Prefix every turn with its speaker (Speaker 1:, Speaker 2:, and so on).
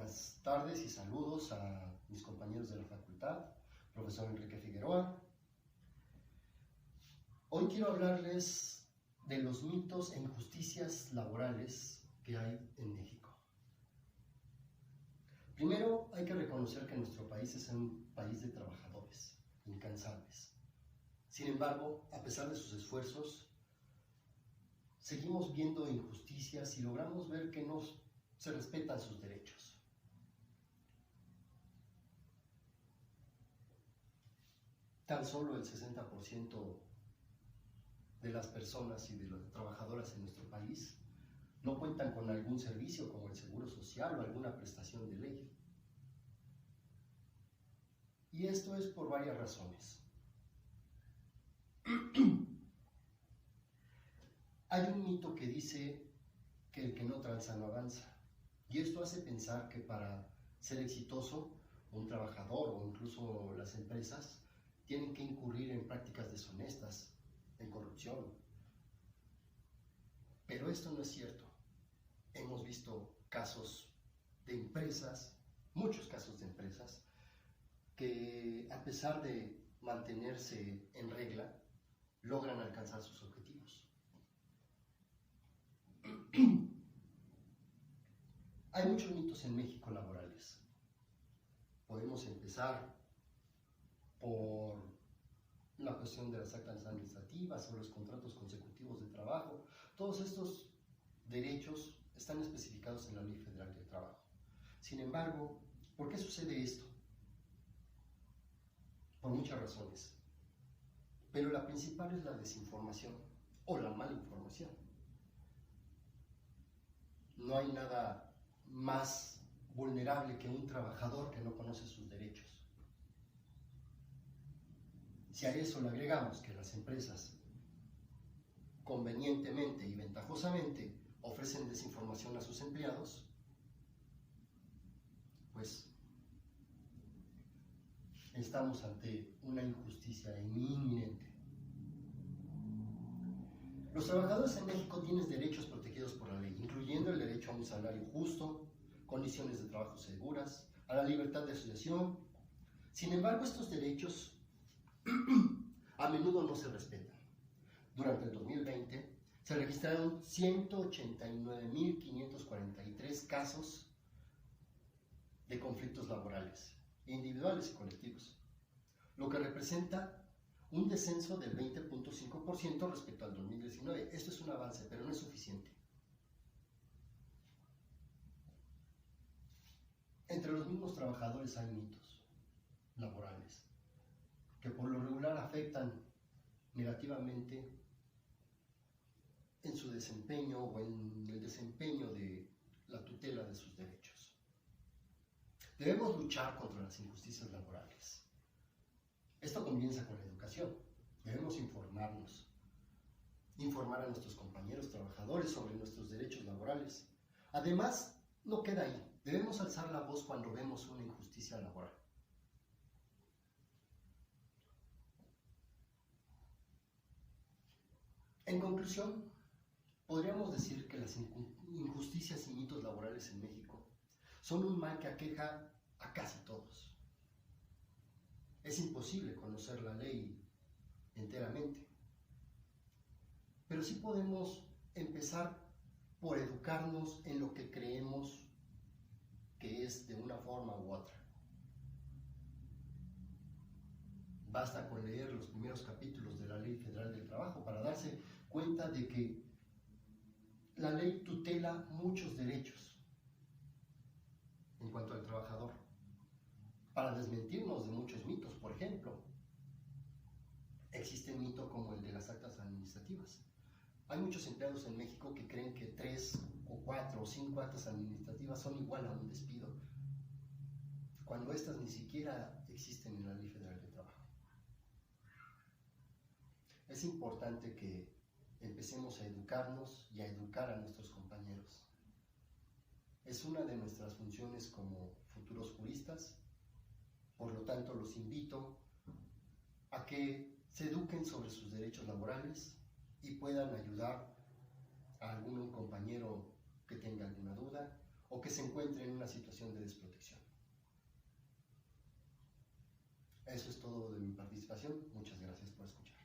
Speaker 1: buenas tardes y saludos a mis compañeros de la facultad, profesor Enrique Figueroa. Hoy quiero hablarles de los mitos e injusticias laborales que hay en México. Primero, hay que reconocer que nuestro país es un país de trabajadores, incansables. Sin embargo, a pesar de sus esfuerzos, seguimos viendo injusticias y logramos ver que no se respetan sus derechos. Tan solo el 60% de las personas y de las trabajadoras en nuestro país no cuentan con algún servicio como el seguro social o alguna prestación de ley. Y esto es por varias razones. Hay un mito que dice que el que no tranza no avanza. Y esto hace pensar que para ser exitoso, un trabajador o incluso las empresas tienen que incurrir en prácticas deshonestas, en corrupción. Pero esto no es cierto. Hemos visto casos de empresas, muchos casos de empresas, que a pesar de mantenerse en regla, logran alcanzar sus objetivos. Hay muchos mitos en México laborales. Podemos empezar por la cuestión de las actas administrativas o los contratos consecutivos de trabajo. Todos estos derechos están especificados en la Ley Federal del Trabajo. Sin embargo, ¿por qué sucede esto? Por muchas razones. Pero la principal es la desinformación o la mala información. No hay nada más vulnerable que un trabajador que no conoce sus derechos. Si a eso le agregamos que las empresas convenientemente y ventajosamente ofrecen desinformación a sus empleados, pues estamos ante una injusticia inminente. Los trabajadores en México tienen derechos protegidos por la ley, incluyendo el derecho a un salario justo, condiciones de trabajo seguras, a la libertad de asociación. Sin embargo, estos derechos a menudo no se respetan. Durante el 2020 se registraron 189.543 casos de conflictos laborales, individuales y colectivos, lo que representa un descenso del 20.5% respecto al 2019. Esto es un avance, pero no es suficiente. Entre los mismos trabajadores hay mitos laborales que por lo regular afectan negativamente en su desempeño o en el desempeño de la tutela de sus derechos. Debemos luchar contra las injusticias laborales. Esto comienza con la educación. Debemos informarnos, informar a nuestros compañeros trabajadores sobre nuestros derechos laborales. Además, no queda ahí. Debemos alzar la voz cuando vemos una injusticia laboral. En conclusión, podríamos decir que las injusticias y mitos laborales en México son un mal que aqueja a casi todos. Es imposible conocer la ley enteramente, pero sí podemos empezar por educarnos en lo que creemos que es de una forma u otra. Basta con leer los primeros capítulos de la Ley Federal del Trabajo para darse cuenta de que la ley tutela muchos derechos en cuanto al trabajador, para desmentirnos de muchos mitos. Por ejemplo, existe un mito como el de las actas administrativas. Hay muchos empleados en México que creen que 3 o 4 o 5 actas administrativas son igual a un despido, cuando estas ni siquiera existen en la Ley Federal del Trabajo. Es importante que empecemos a educarnos y a educar a nuestros compañeros. Es una de nuestras funciones como futuros juristas. Por lo tanto, los invito a que se eduquen sobre sus derechos laborales y puedan ayudar a algún compañero que tenga alguna duda o que se encuentre en una situación de desprotección. Eso es todo de mi participación. Muchas gracias por escuchar.